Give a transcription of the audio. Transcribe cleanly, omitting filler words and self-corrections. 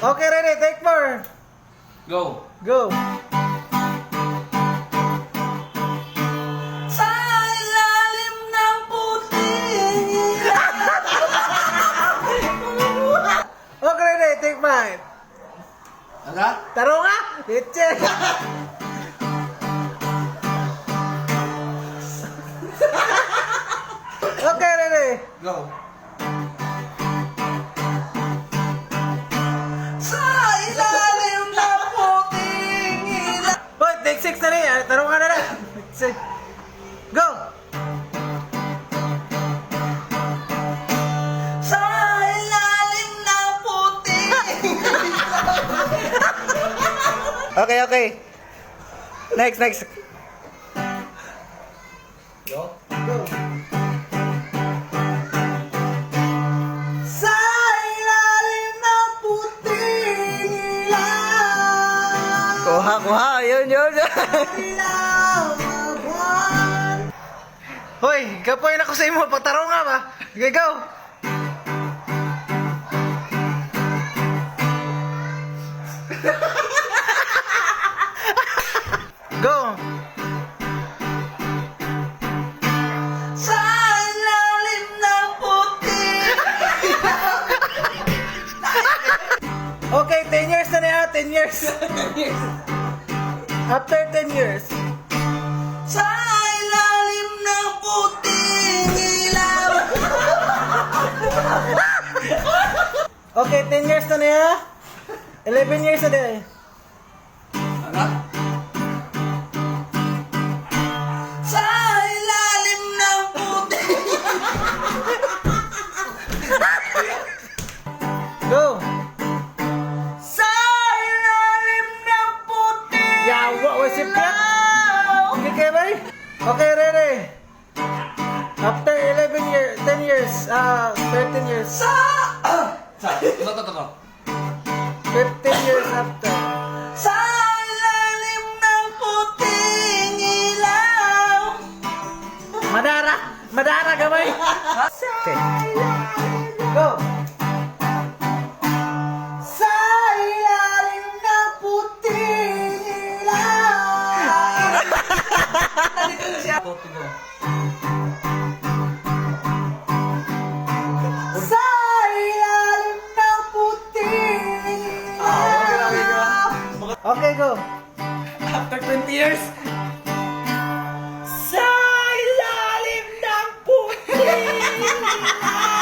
Okay, ready, take 4. Go. Go. Sa ilalim ng puting Okay, ready, take 5. Ano? Taro nga! Leche! Okay, ready. Go. Sa ilalim ng puting ilaw. Hoy, take 6 na rin. Taro nga na lang. Go! Sa ilalim ng puting Okay, okay. Next. Go. Go. Sa ilalim ng puting ilaw. Kuha. Yun. Ilaw na buwan. Hoy, kapoy na ko sa imo. Pataro nga ba? Okay, go. Go. Sa ilalim ng puting Okay, 10 years na niya. 10 years. After 10 years. Sa ilalim ng puting ilaw. Okay, 10 years na niya. 11 years na niya. Ano? Sa ilalim ng puting Go. Sa ilalim ng puting Yawa, wasip ka. Okay, kaya ba? Okay, ready. After 11 years, 10 years, 13 years, Sa Ito. 15 years after. Sa ilalim ng puting ilaw. Madara gamay. Okay. Go. Sa ilalim ng puting ilaw. Sa ilalim ng puting ilaw. Okay, go. After 20 years. Sa ilalim ng puting ilaw.